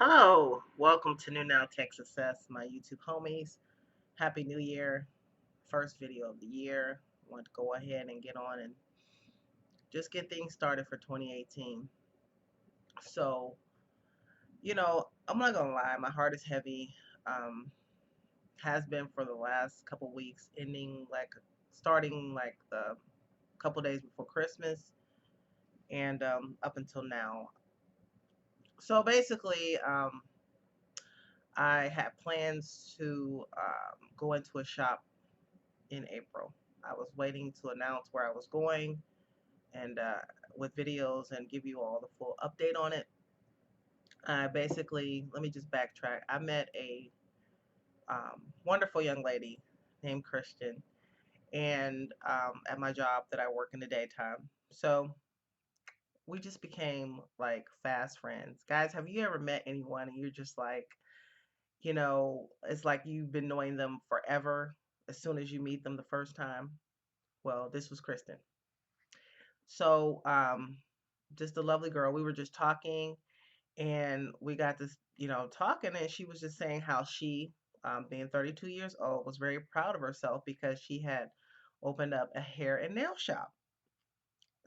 Hello, welcome to New Now Tech Success, my YouTube homies. Happy New Year, first video of the year. Want to go ahead and get on and just get things started for 2018. So, I'm not gonna lie, my heart is heavy. Um, has been for the last couple weeks, starting like the couple days before Christmas and up until now. So basically, I had plans to go into a shop in April. I was waiting to announce where I was going and with videos and give you all the full update on it. Basically, let me just backtrack. I met a wonderful young lady named Christian, and at my job that I work in the daytime. So we just became like fast friends. Guys, have you ever met anyone and you're just like, it's like you've been knowing them forever as soon as you meet them the first time? Well, this was Kristen. So, just a lovely girl. We were just talking and we got this, talking, and she was just saying how she, being 32 years old, was very proud of herself because she had opened up a hair and nail shop.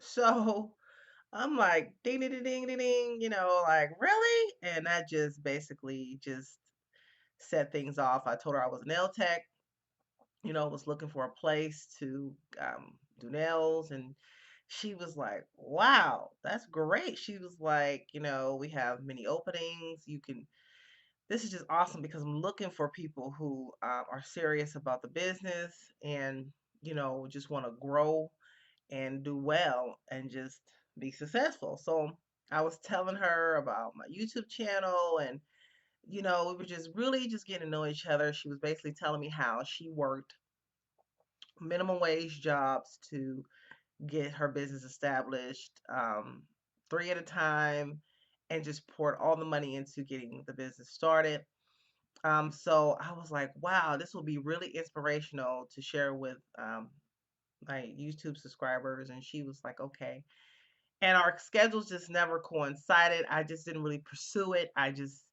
So I'm like, ding, ding, ding, ding, ding, ding, like, really? And that just basically just set things off. I told her I was a nail tech, was looking for a place to do nails. And she was like, wow, that's great. She was like, we have many openings. This is just awesome because I'm looking for people who are serious about the business and, just want to grow and do well and just be successful. So I was telling her about my YouTube channel and, we were just really just getting to know each other. She was basically telling me how she worked minimum wage jobs to get her business established, three at a time, and just poured all the money into getting the business started. So I was like, wow, this will be really inspirational to share with my YouTube subscribers. And she was like, okay. And our schedules just never coincided. I just didn't really pursue it. I just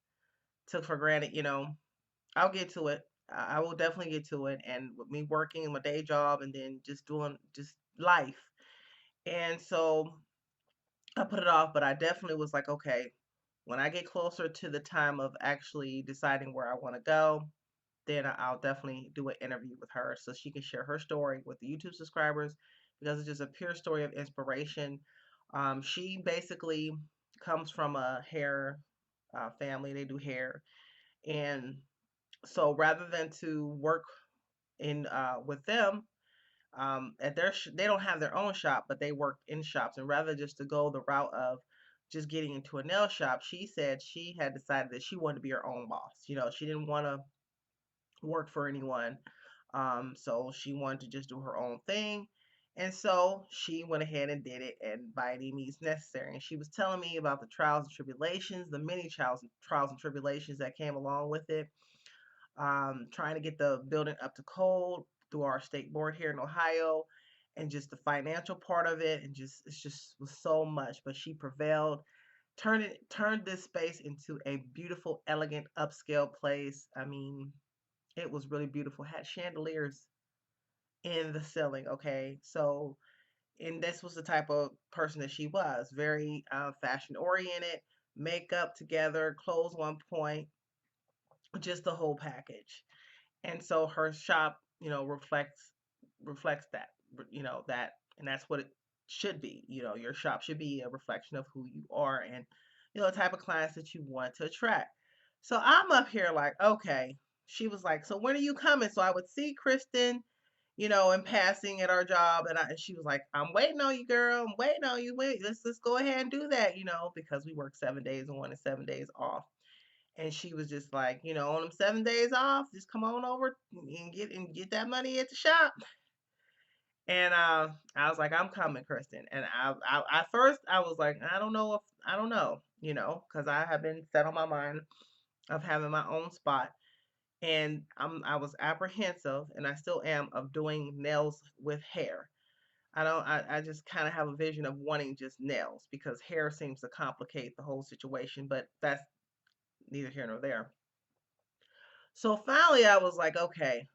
took for granted, I'll get to it. I will definitely get to it. And with me working in my day job and then just doing just life. And so I put it off, but I definitely was like, okay, when I get closer to the time of actually deciding where I want to go, then I'll definitely do an interview with her so she can share her story with the YouTube subscribers because it's just a pure story of inspiration. She basically comes from a hair family, they do hair. And so rather than to work in with them, at they don't have their own shop, but they work in shops. And rather just to go the route of just getting into a nail shop, she said she had decided that she wanted to be her own boss. She didn't want to work for anyone. So she wanted to just do her own thing. And so she went ahead and did it, and by any means necessary. And she was telling me about the trials and tribulations, the many trials and tribulations that came along with it. Trying to get the building up to code through our state board here in Ohio, and just the financial part of it, and just it's just was so much. But she prevailed, turned this space into a beautiful, elegant, upscale place. I mean, it was really beautiful. Had chandeliers in the ceiling. Okay, so and this was the type of person that she was, very fashion oriented, makeup together, clothes on point, just the whole package. And so her shop, reflects that, that, and that's what it should be. Your shop should be a reflection of who you are and the type of clients that you want to attract. So I'm up here like, okay. She was like, so when are you coming? So I would see Kristen, in passing at our job, and she was like, I'm waiting on you, girl. I'm waiting on you. Wait, let's go ahead and do that, because we work 7 days on and 7 days off. And she was just like, on them 7 days off, just come on over and get that money at the shop. And I was like, I'm coming, Kristen. And at first I was like, I don't know, because I have been set on my mind of having my own spot. And I was apprehensive, and I still am, of doing nails with hair. I just kind of have a vision of wanting just nails because hair seems to complicate the whole situation, but that's neither here nor there. So finally, I was like, okay,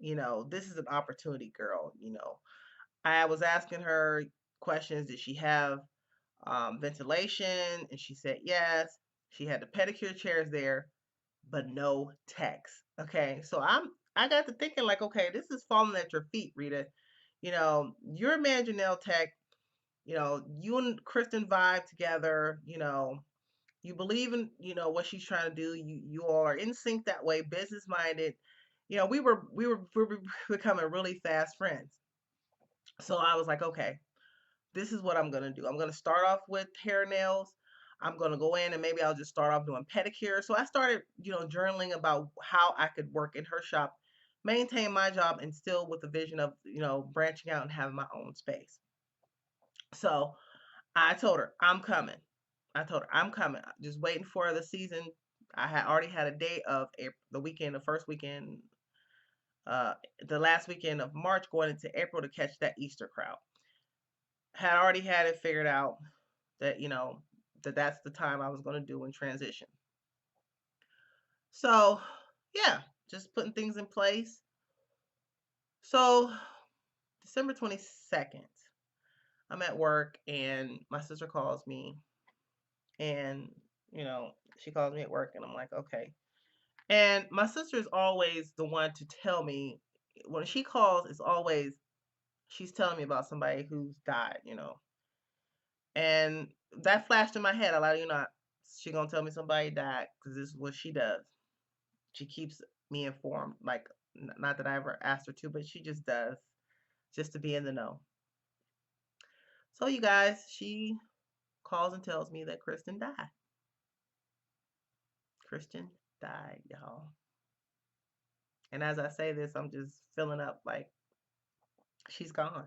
this is an opportunity, girl. I was asking her questions. Did she have ventilation? And she said yes. She had the pedicure chairs there, but no techs. Okay, so I got to thinking like, okay, this is falling at your feet, Rita. You're a man Janelle tech. You and Kristen vibe together. You believe in what she's trying to do. You all are in sync that way, business minded. We were becoming really fast friends. So I was like, okay, this is what I'm gonna do. I'm gonna start off with hair nails. I'm gonna go in and maybe I'll just start off doing pedicure. So I started, journaling about how I could work in her shop, maintain my job, and still with the vision of, branching out and having my own space. So I told her, I'm coming. I told her, I'm coming. Just waiting for the season. I had already had a date of April, the weekend, the first weekend, uh, the last weekend of March going into April to catch that Easter crowd. Had already had it figured out that, that's the time I was going to do in transition. So, yeah, just putting things in place. So, December 22nd, I'm at work and my sister calls me and, she calls me at work and I'm like, okay. And my sister is always the one to tell me when she calls, it's always she's telling me about somebody who's died. And that flashed in my head. I like, she gonna tell me somebody died because this is what she does. She keeps me informed. Like, not that I ever asked her to, but she just does, just to be in the know. So you guys, she calls and tells me that Kristen died. Kristen died, y'all. And as I say this, I'm just filling up like she's gone.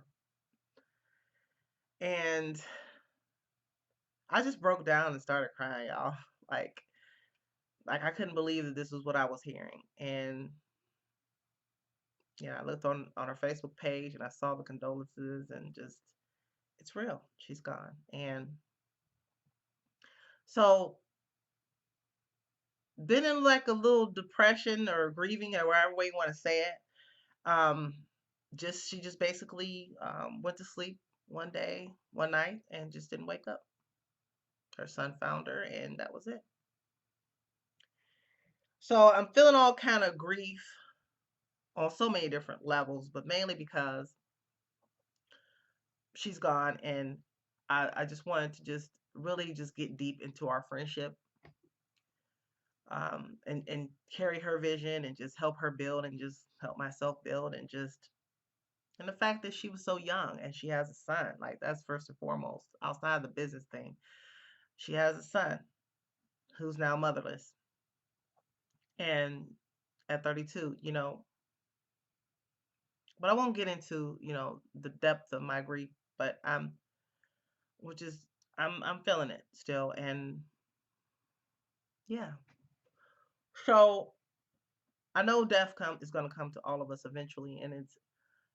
And I just broke down and started crying, y'all. Like, like I couldn't believe that this was what I was hearing. And I looked on her Facebook page and I saw the condolences and just it's real. She's gone. And so been in like a little depression or grieving or whatever way you want to say it. Um, she just basically went to sleep one day, one night, and just didn't wake up. Her son found her, and that was it. So I'm feeling all kind of grief on so many different levels, but mainly because she's gone, and I just wanted to just really just get deep into our friendship, and carry her vision and just help her build and just help myself build and the fact that she was so young and she has a son, like that's first and foremost outside of the business thing. She has a son who's now motherless, and at 32, but I won't get into, the depth of my grief, but which is, I'm feeling it still, and yeah. So I know death is going to come to all of us eventually, and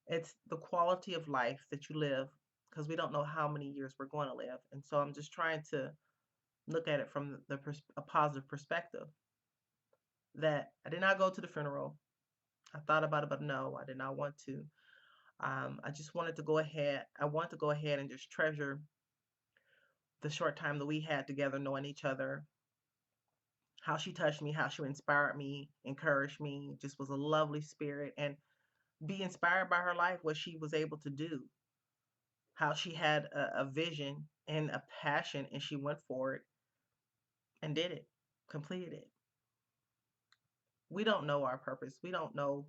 it's the quality of life that you live because we don't know how many years we're going to live. And so I'm just trying to look at it from a positive perspective that I did not go to the funeral. I thought about it, but no, I did not want to. I just wanted to go ahead. I want to go ahead and just treasure the short time that we had together, knowing each other, how she touched me, how she inspired me, encouraged me, just was a lovely spirit, and be inspired by her life, what she was able to do, how she had a vision and a passion and she went for it and did it, completed it. We don't know our purpose. We don't know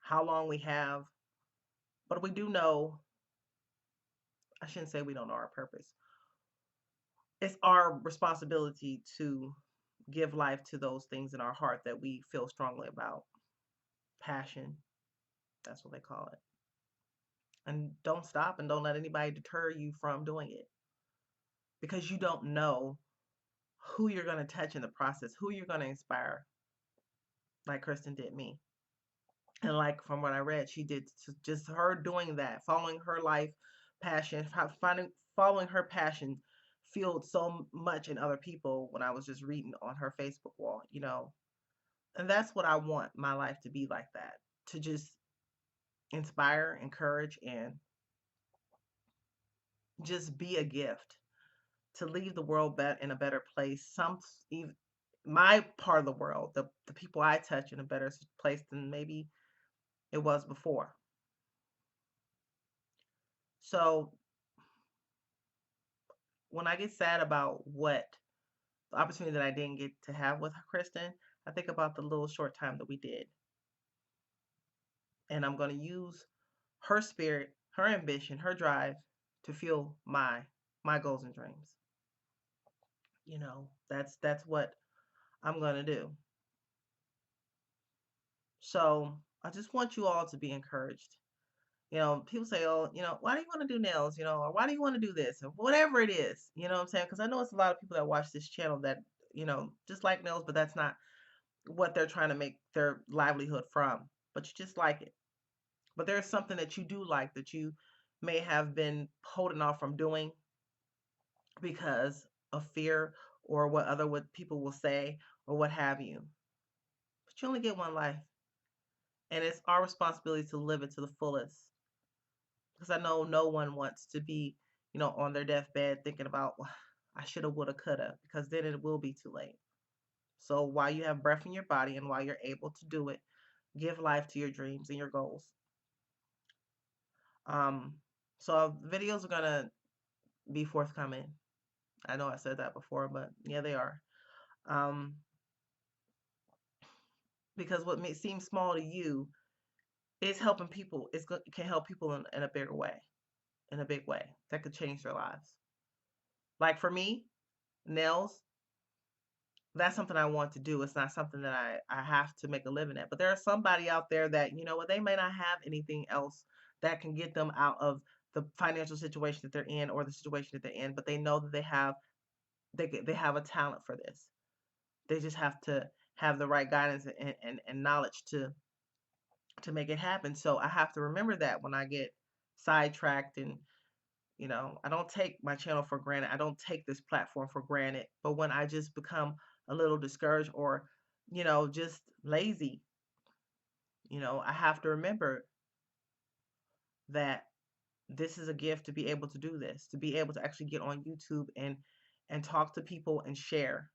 how long we have, but we do know, I shouldn't say we don't know our purpose. It's our responsibility to give life to those things in our heart that we feel strongly about. Passion, that's what they call it. And don't stop and don't let anybody deter you from doing it because you don't know who you're going to touch in the process, who you're going to inspire, like Kristen did me. And like from what I read, she did just her doing that, following her life passion, finding following her passion fueled so much in other people when I was just reading on her Facebook wall, you know. And that's what I want my life to be, like that, to just inspire, encourage, and just be a gift, to leave the world in a better place. Even my part of the world, the people I touch, in a better place than maybe it was before. So when I get sad about what the opportunity that I didn't get to have with Kristen, I think about the little short time that we did. And I'm going to use her spirit, her ambition, her drive to fuel my goals and dreams. You know, that's what I'm going to do. So, I just want you all to be encouraged. You know, people say, "Oh, you know, why do you want to do nails?" You know, or "Why do you want to do this?" or whatever it is. You know what I'm saying? Because I know it's a lot of people that watch this channel that, you know, just like nails, but that's not what they're trying to make their livelihood from. But you just like it. But there's something that you do like that you may have been holding off from doing because of fear, or what people will say, or what have you. But you only get one life, and it's our responsibility to live it to the fullest. Because I know no one wants to be, you know, on their deathbed thinking about, "Well, I shoulda, woulda, coulda," because then it will be too late. So while you have breath in your body and while you're able to do it, give life to your dreams and your goals. Um, so videos are gonna be forthcoming. I know I said that before, but yeah, they are. Um, because what may seem small to you is helping people. It can help people in a bigger way, in a big way that could change their lives. Like for me, nails, that's something I want to do. It's not something that I have to make a living at. But there is somebody out there that, you know what, they may not have anything else that can get them out of the financial situation that they're in, or the situation that they're in, but they know that they have a talent for this. They just have to have the right guidance and knowledge to make it happen. So I have to remember that when I get sidetracked, and you know, I don't take my channel for granted. I don't take this platform for granted. But when I just become a little discouraged, or, you know, just lazy, you know, I have to remember that this is a gift, to be able to do this, to be able to actually get on YouTube and talk to people and share,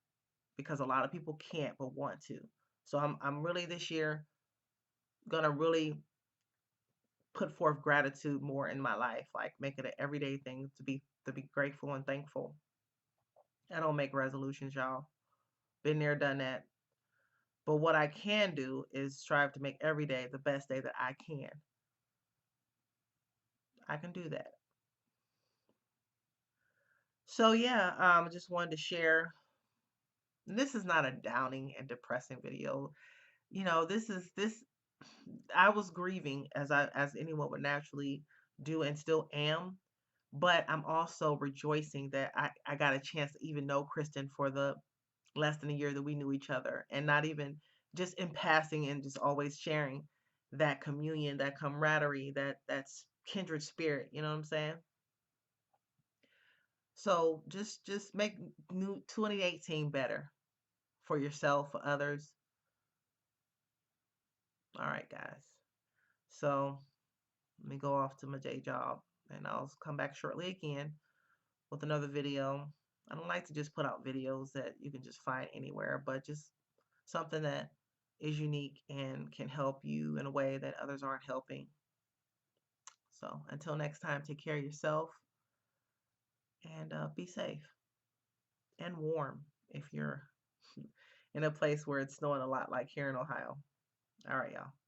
because a lot of people can't but want to. So I'm really this year gonna really put forth gratitude more in my life, like make it an everyday thing to be grateful and thankful. I don't make resolutions, y'all. Been there, done that. But what I can do is strive to make every day the best day that I can. I can do that. So yeah, I just wanted to share. This is not a downing and depressing video. You know, this. I was grieving, as anyone would naturally do, and still am. But I'm also rejoicing that I got a chance to even know Kristen for the less than a year that we knew each other, and not even just in passing, and just always sharing that communion, that camaraderie, that's kindred spirit. You know what I'm saying? So just make new 2018 better for yourself, for others. All right, guys. So let me go off to my day job, and I'll come back shortly again with another video. I don't like to just put out videos that you can just find anywhere, but just something that is unique and can help you in a way that others aren't helping. So until next time, take care of yourself, and be safe and warm if you're in a place where it's snowing a lot, like here in Ohio. All right, y'all.